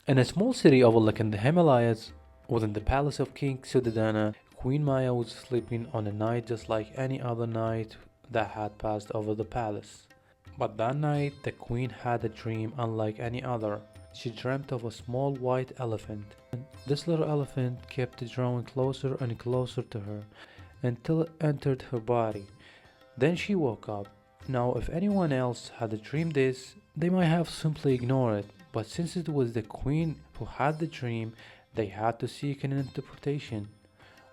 In a small city overlooking the Himalayas, within the palace of King Siddhartha, Queen Maya was sleeping on a night just like any other night that had passed over the palace. But that night, the queen had a dream unlike any other. She dreamt of a small white elephant. And this little elephant kept drawing closer and closer to her until it entered her body. Then she woke up. Now, if anyone else had dreamed this, they might have simply ignored it. But since it was the queen who had the dream, they had to seek an interpretation.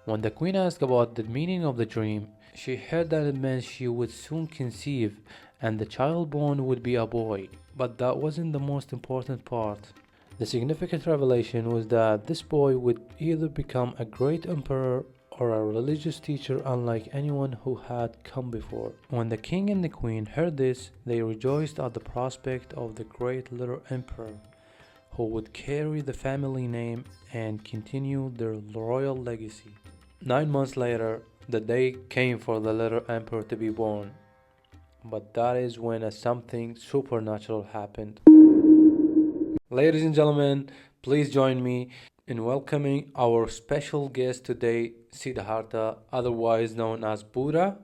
When the queen asked about the meaning of the dream, she heard that it meant she would soon conceive and the child born would be a boy. But that wasn't the most important part. The significant revelation was that this boy would either become a great emperor or a religious teacher unlike anyone who had come before. When the king and the queen heard this, they rejoiced at the prospect of the great little emperor, who would carry the family name and continue their royal legacy. 9 months later, the day came for the little emperor to be born. But that is when something supernatural happened. Ladies and gentlemen, please join me in welcoming our special guest today, Siddhartha, otherwise known as Buddha.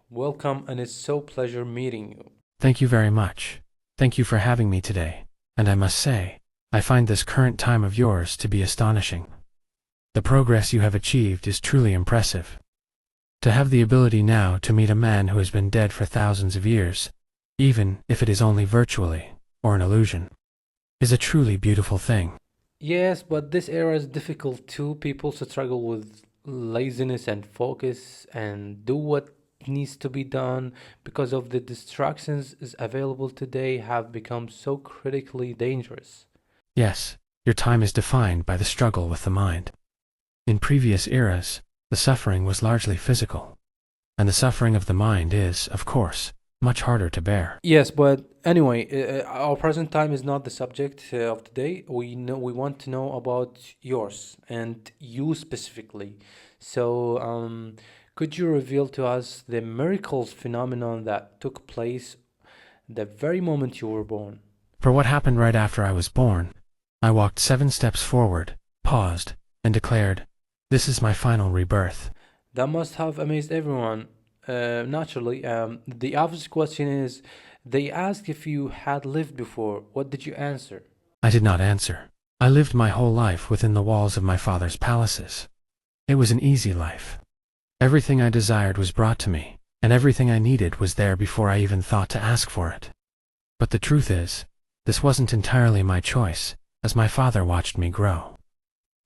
Welcome, and it's so pleasure meeting you. Thank you very much. Thank you for having me today. And I must say, I find this current time of yours to be astonishing. The progress you have achieved is truly impressive. To have the ability now to meet a man who has been dead for thousands of years, even if it is only virtually, or an illusion, is a truly beautiful thing. Yes, but this era is difficult too. People struggle with laziness and focus and do what needs to be done because of the distractions is available today have become so critically dangerous. Yes, your time is defined by the struggle with the mind. In previous eras, the suffering was largely physical, and the suffering of the mind is, of course, much harder to bear. Yes, but anyway, our present time is not the subject of today. We want to know about yours and you specifically. So, could you reveal to us the miracles phenomenon that took place the very moment you were born? For what happened right after I was born, I walked 7 steps forward, paused, and declared, "This is my final rebirth." That must have amazed everyone. Naturally, the obvious question is, they asked if you had lived before. What did you answer? I did not answer. I lived my whole life within the walls of my father's palaces. It was an easy life. Everything I desired was brought to me, and everything I needed was there before I even thought to ask for it. But the truth is, this wasn't entirely my choice, as my father watched me grow.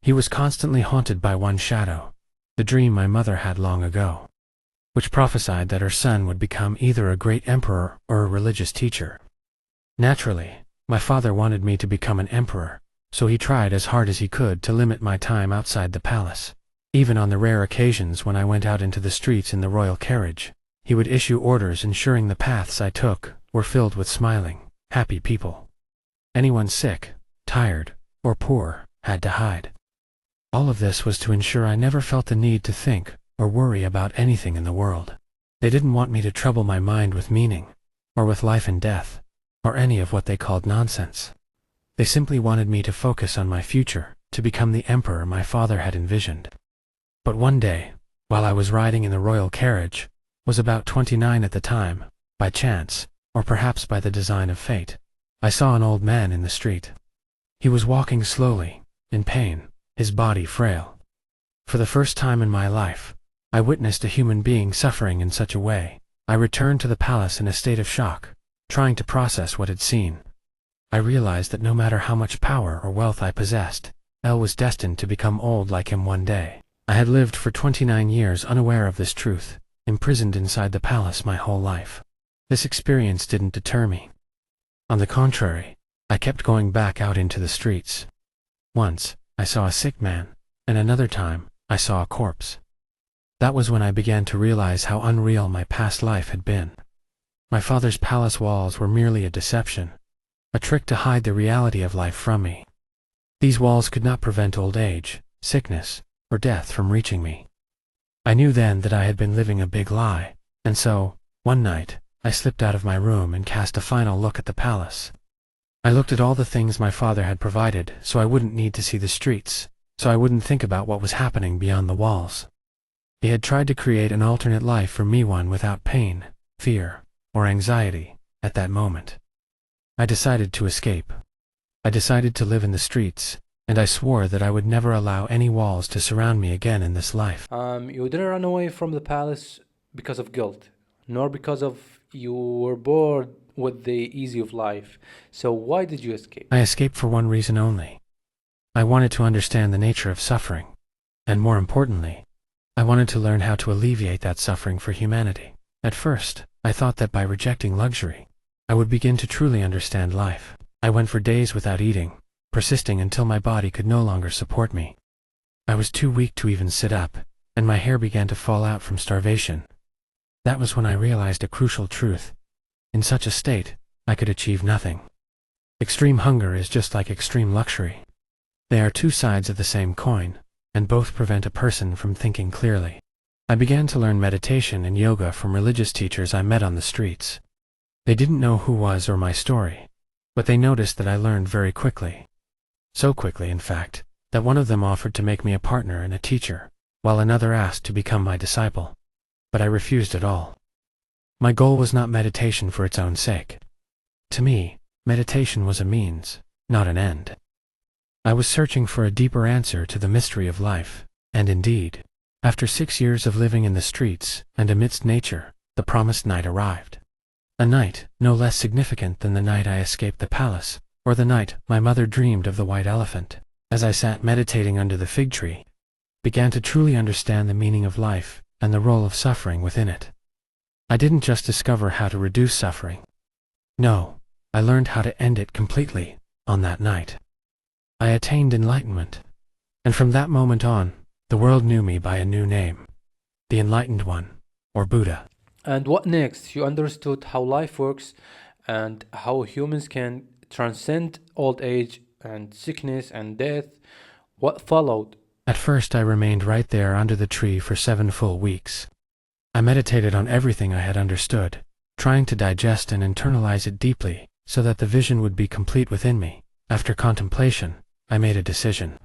He was constantly haunted by one shadow, the dream my mother had long ago, which prophesied that her son would become either a great emperor or a religious teacher. Naturally, my father wanted me to become an emperor, so he tried as hard as he could to limit my time outside the palace. Even on the rare occasions when I went out into the streets in the royal carriage, he would issue orders ensuring the paths I took were filled with smiling, happy people. Anyone sick, tired, or poor had to hide. All of this was to ensure I never felt the need to think or worry about anything in the world. They didn't want me to trouble my mind with meaning, or with life and death, or any of what they called nonsense. They simply wanted me to focus on my future, to become the emperor my father had envisioned. But one day, while I was riding in the royal carriage, was about 29 at the time, by chance, or perhaps by the design of fate, I saw an old man in the street. He was walking slowly, in pain, his body frail. For the first time in my life, I witnessed a human being suffering in such a way. I returned to the palace in a state of shock, trying to process what I'd seen. I realized that no matter how much power or wealth I possessed, Elle was destined to become old like him one day. I had lived for 29 years unaware of this truth, imprisoned inside the palace my whole life. This experience didn't deter me. On the contrary, I kept going back out into the streets. Once, I saw a sick man, and another time, I saw a corpse. That was when I began to realize how unreal my past life had been. My father's palace walls were merely a deception, a trick to hide the reality of life from me. These walls could not prevent old age, sickness, or death from reaching me. I knew then that I had been living a big lie, and so, one night, I slipped out of my room and cast a final look at the palace. I looked at all the things my father had provided so I wouldn't need to see the streets, so I wouldn't think about what was happening beyond the walls. He had tried to create an alternate life for me, one without pain, fear, or anxiety at that moment. I decided to escape. I decided to live in the streets, and I swore that I would never allow any walls to surround me again in this life. You didn't run away from the palace because of guilt, nor because of you were bored with the easy of life. So why did you escape? I escaped for one reason only. I wanted to understand the nature of suffering, and more importantly, I wanted to learn how to alleviate that suffering for humanity. At first, I thought that by rejecting luxury, I would begin to truly understand life. I went for days without eating, persisting until my body could no longer support me. I was too weak to even sit up, and my hair began to fall out from starvation. That was when I realized a crucial truth. In such a state, I could achieve nothing. Extreme hunger is just like extreme luxury. They are two sides of the same coin, and both prevent a person from thinking clearly. I began to learn meditation and yoga from religious teachers I met on the streets. They didn't know who was or my story, but they noticed that I learned very quickly. So quickly, in fact, that one of them offered to make me a partner and a teacher, while another asked to become my disciple. But I refused it all. My goal was not meditation for its own sake. To me, meditation was a means, not an end. I was searching for a deeper answer to the mystery of life, and indeed, after 6 years of living in the streets and amidst nature, the promised night arrived. A night no less significant than the night I escaped the palace, or the night my mother dreamed of the white elephant. As I sat meditating under the fig tree, began to truly understand the meaning of life and the role of suffering within it. I didn't just discover how to reduce suffering. No, I learned how to end it completely on that night. I attained enlightenment, and from that moment on, the world knew me by a new name, the Enlightened One, or Buddha. And what next? You understood how life works and how humans can transcend old age and sickness and death. What followed? At first I remained right there under the tree for 7 full weeks. I meditated on everything I had understood, trying to digest and internalize it deeply so that the vision would be complete within me. After contemplation, I made a decision.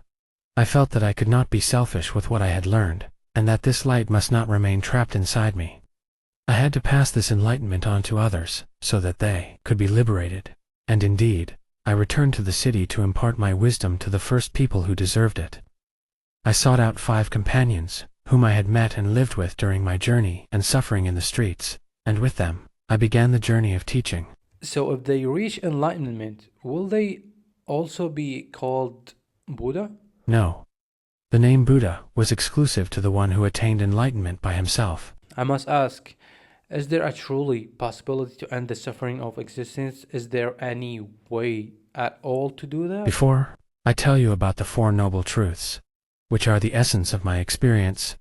I felt that I could not be selfish with what I had learned, and that this light must not remain trapped inside me. I had to pass this enlightenment on to others, so that they could be liberated. And indeed, I returned to the city to impart my wisdom to the first people who deserved it. I sought out 5 companions, whom I had met and lived with during my journey and suffering in the streets, and with them, I began the journey of teaching. So if they reach enlightenment, will they also be called Buddha? No. The name Buddha was exclusive to the one who attained enlightenment by himself. I must ask, is there a truly possibility to end the suffering of existence? Is there any way at all to do that? Before I tell you about the 4 noble truths, which are the essence of my experience,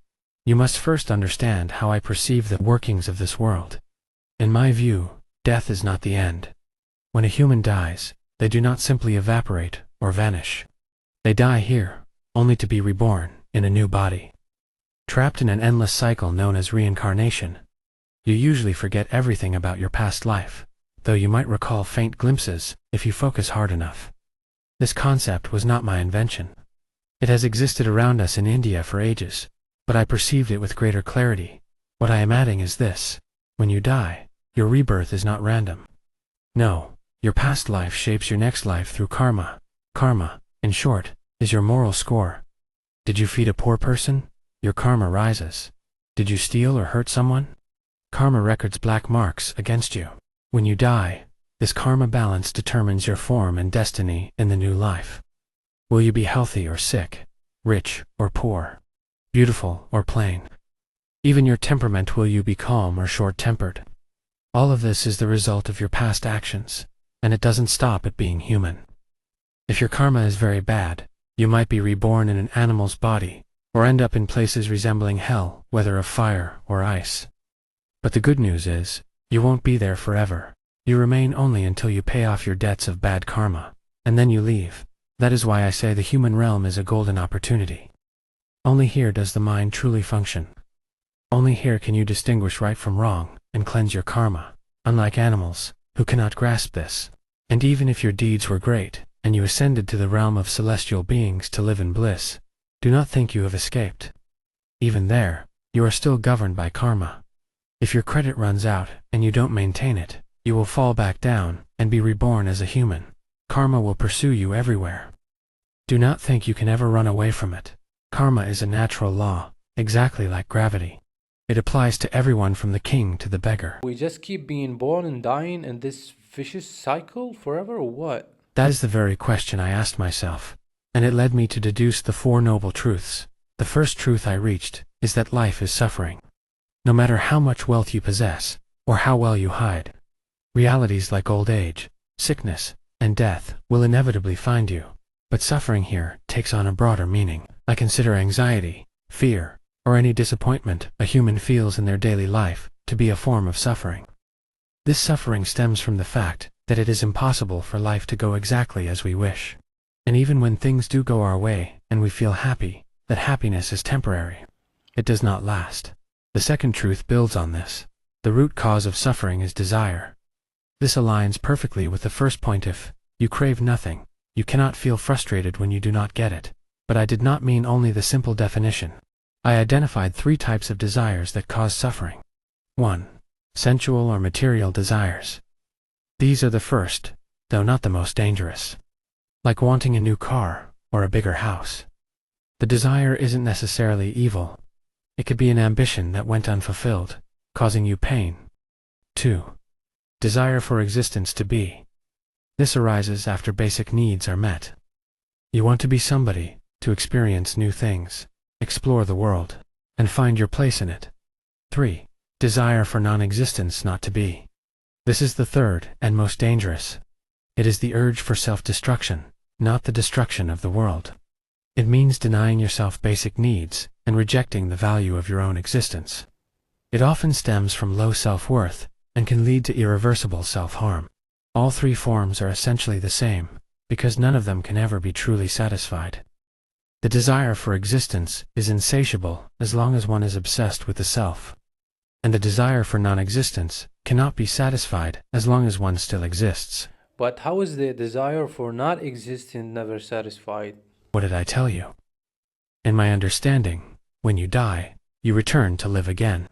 you must first understand how I perceive the workings of this world. In my view, death is not the end. When a human dies, they do not simply evaporate or vanish. They die here, only to be reborn in a new body. Trapped in an endless cycle known as reincarnation, you usually forget everything about your past life, though you might recall faint glimpses if you focus hard enough. This concept was not my invention. It has existed around us in India for ages, but I perceived it with greater clarity. What I am adding is this: when you die, your rebirth is not random. No, your past life shapes your next life through karma. Karma, in short, is your moral score. Did you feed a poor person? Your karma rises. Did you steal or hurt someone? Karma records black marks against you. When you die, this karma balance determines your form and destiny in the new life. Will you be healthy or sick, rich or poor, beautiful or plain? Even your temperament, will you be calm or short-tempered? All of this is the result of your past actions, and it doesn't stop at being human. If your karma is very bad, you might be reborn in an animal's body, or end up in places resembling hell, whether of fire or ice. But the good news is, you won't be there forever. You remain only until you pay off your debts of bad karma, and then you leave. That is why I say the human realm is a golden opportunity. Only here does the mind truly function. Only here can you distinguish right from wrong and cleanse your karma, unlike animals, who cannot grasp this. And even if your deeds were great, and you ascended to the realm of celestial beings to live in bliss, do not think you have escaped. Even there, you are still governed by karma. If your credit runs out and you don't maintain it, you will fall back down and be reborn as a human. Karma will pursue you everywhere. Do not think you can ever run away from it. Karma is a natural law, exactly like gravity. It applies to everyone from the king to the beggar. We just keep being born and dying in this vicious cycle forever, or what? That is the very question I asked myself, and it led me to deduce the Four Noble Truths. The first truth I reached is that life is suffering. No matter how much wealth you possess, or how well you hide, realities like old age, sickness, and death will inevitably find you. But suffering here takes on a broader meaning. I consider anxiety, fear, or any disappointment a human feels in their daily life to be a form of suffering. This suffering stems from the fact that it is impossible for life to go exactly as we wish. And even when things do go our way and we feel happy, that happiness is temporary. It does not last. The second truth builds on this. The root cause of suffering is desire. This aligns perfectly with the first point. If you crave nothing, you cannot feel frustrated when you do not get it. But I did not mean only the simple definition. I identified 3 types of desires that cause suffering. 1. Sensual or material desires. These are the first, though not the most dangerous. Like wanting a new car or a bigger house. The desire isn't necessarily evil. It could be an ambition that went unfulfilled, causing you pain. 2. Desire for existence to be. This arises after basic needs are met. You want to be somebody, to experience new things, explore the world, and find your place in it. 3. Desire for non-existence, not to be. This is the third and most dangerous. It is the urge for self-destruction, not the destruction of the world. It means denying yourself basic needs and rejecting the value of your own existence. It often stems from low self-worth and can lead to irreversible self-harm. All 3 forms are essentially the same, because none of them can ever be truly satisfied. The desire for existence is insatiable as long as one is obsessed with the self. And the desire for non-existence cannot be satisfied as long as one still exists. But how is the desire for not existing never satisfied? What did I tell you? In my understanding, when you die, you return to live again.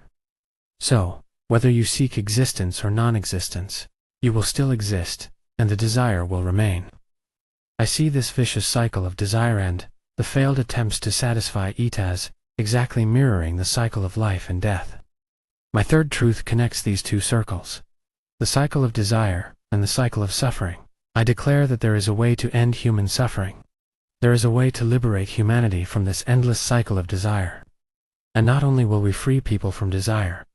So, whether you seek existence or non-existence, you will still exist, and the desire will remain. I see this vicious cycle of desire and the failed attempts to satisfy it as exactly mirroring the cycle of life and death. My third truth connects these 2 circles, the cycle of desire and the cycle of suffering. I declare that there is a way to end human suffering. There is a way to liberate humanity from this endless cycle of desire. And not only will we free people from desire,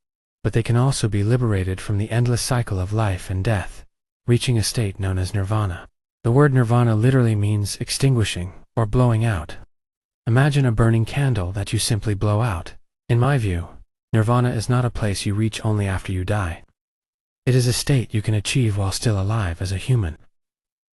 but they can also be liberated from the endless cycle of life and death, reaching a state known as Nirvana. The word Nirvana literally means extinguishing or blowing out. Imagine a burning candle that you simply blow out. In my view, Nirvana is not a place you reach only after you die. It is a state you can achieve while still alive as a human.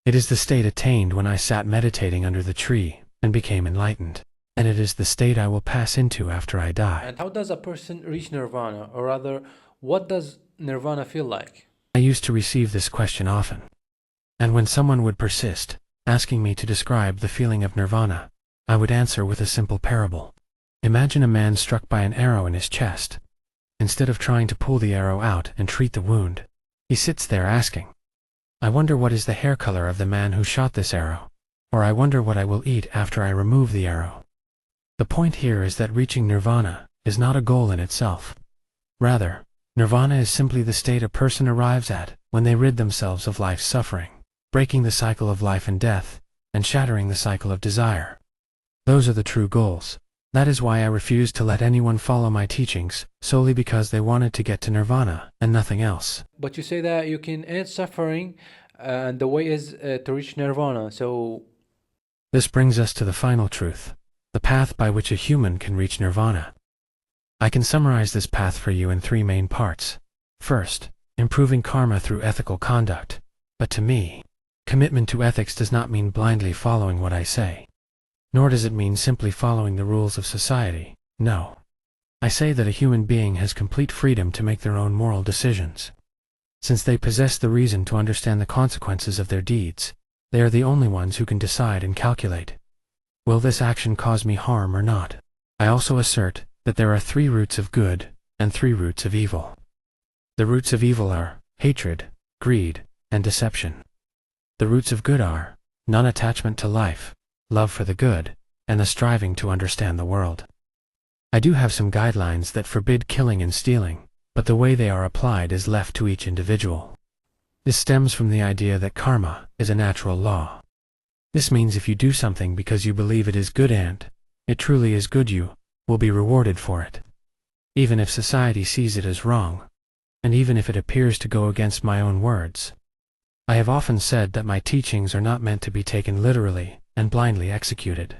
It is the state attained when I sat meditating under the tree and became enlightened. And it is the state I will pass into after I die. And how does a person reach Nirvana? Or rather, what does Nirvana feel like? I used to receive this question often. And when someone would persist, asking me to describe the feeling of Nirvana, I would answer with a simple parable. Imagine a man struck by an arrow in his chest. Instead of trying to pull the arrow out and treat the wound, he sits there asking, I wonder what is the hair color of the man who shot this arrow, or I wonder what I will eat after I remove the arrow. The point here is that reaching Nirvana is not a goal in itself. Rather, Nirvana is simply the state a person arrives at when they rid themselves of life's suffering, breaking the cycle of life and death, and shattering the cycle of desire. Those are the true goals. That is why I refuse to let anyone follow my teachings solely because they wanted to get to Nirvana and nothing else. But you say that you can end suffering and the way is to reach Nirvana, so... This brings us to the final truth, the path by which a human can reach Nirvana. I can summarize this path for you in 3 main parts. First, improving karma through ethical conduct. But to me, commitment to ethics does not mean blindly following what I say. Nor does it mean simply following the rules of society. No. I say that a human being has complete freedom to make their own moral decisions. Since they possess the reason to understand the consequences of their deeds, they are the only ones who can decide and calculate, will this action cause me harm or not? I also assert that there are 3 roots of good and 3 roots of evil. The roots of evil are hatred, greed, and deception. The roots of good are non-attachment to life, love for the good, and the striving to understand the world. I do have some guidelines that forbid killing and stealing, but the way they are applied is left to each individual. This stems from the idea that karma is a natural law. This means if you do something because you believe it is good and it truly is good, you will be rewarded for it, even if society sees it as wrong, and even if it appears to go against my own words. I have often said that my teachings are not meant to be taken literally and blindly executed.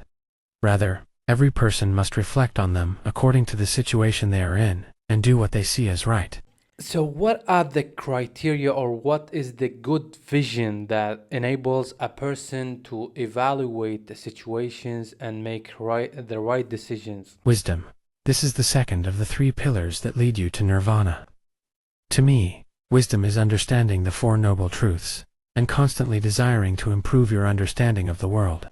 Rather, every person must reflect on them according to the situation they are in and do what they see as right. So, what are the criteria, or what is the good vision that enables a person to evaluate the situations and make the right decisions? Wisdom. This is the second of the 3 pillars that lead you to nirvana. To me, wisdom is understanding the 4 noble truths and constantly desiring to improve your understanding of the world.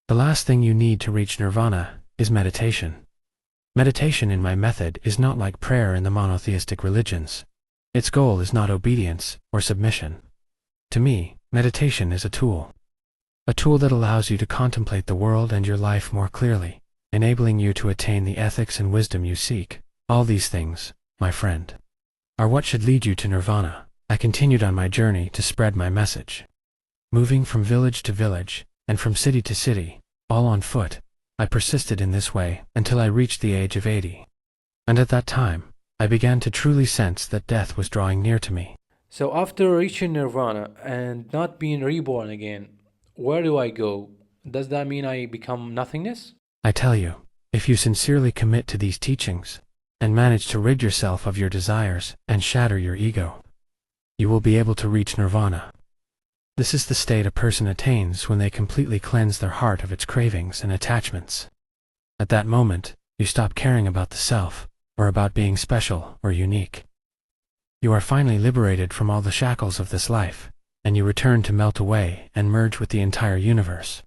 The last thing you need to reach nirvana is meditation. Meditation in my method is not like prayer in the monotheistic religions. Its goal is not obedience or submission. To me, meditation is a tool that allows you to contemplate the world and your life more clearly, enabling you to attain the ethics and wisdom you seek. All these things, my friend, are what should lead you to nirvana. I continued on my journey to spread my message. Moving from village to village, and from city to city, all on foot, I persisted in this way until I reached the age of 80. And at that time, I began to truly sense that death was drawing near to me. So, after reaching nirvana and not being reborn again, where do I go? Does that mean I become nothingness? I tell you, if you sincerely commit to these teachings, and manage to rid yourself of your desires and shatter your ego, you will be able to reach nirvana. This is the state a person attains when they completely cleanse their heart of its cravings and attachments. At that moment, you stop caring about the self, or about being special or unique. You are finally liberated from all the shackles of this life, and you return to melt away and merge with the entire universe,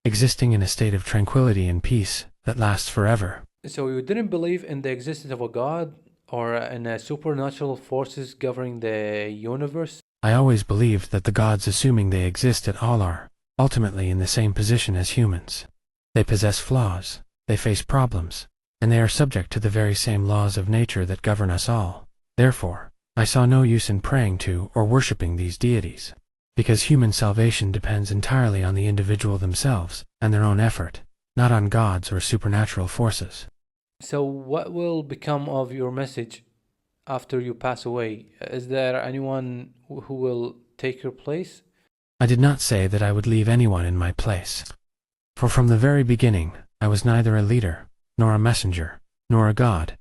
existing in a state of tranquility and peace that lasts forever. So, you didn't believe in the existence of a god or in supernatural forces governing the universe? I always believed that the gods, assuming they exist at all, are ultimately in the same position as humans. They possess flaws, they face problems, and they are subject to the very same laws of nature that govern us all. Therefore, I saw no use in praying to or worshipping these deities, because human salvation depends entirely on the individual themselves and their own effort, not on gods or supernatural forces. So, what will become of your message after you pass away? Is there anyone who will take your place? I did not say that I would leave anyone in my place. For from the very beginning, I was neither a leader, nor a messenger, nor a god.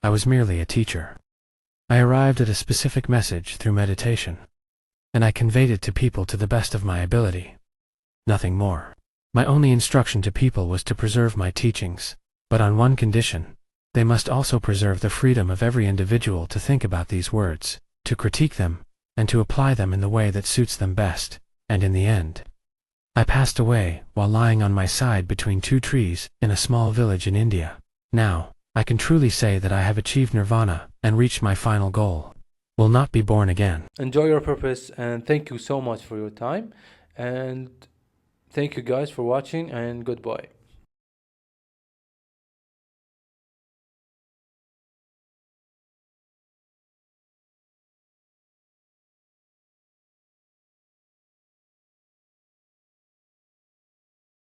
I was merely a teacher. I arrived at a specific message through meditation, and I conveyed it to people to the best of my ability. Nothing more. My only instruction to people was to preserve my teachings, but on one condition: they must also preserve the freedom of every individual to think about these words, to critique them, and to apply them in the way that suits them best. And in the end, I passed away while lying on my side between 2 trees in a small village in India. Now, I can truly say that I have achieved nirvana and reached my final goal. Will not be born again. Enjoy your purpose, and thank you so much for your time. And thank you guys for watching, and goodbye.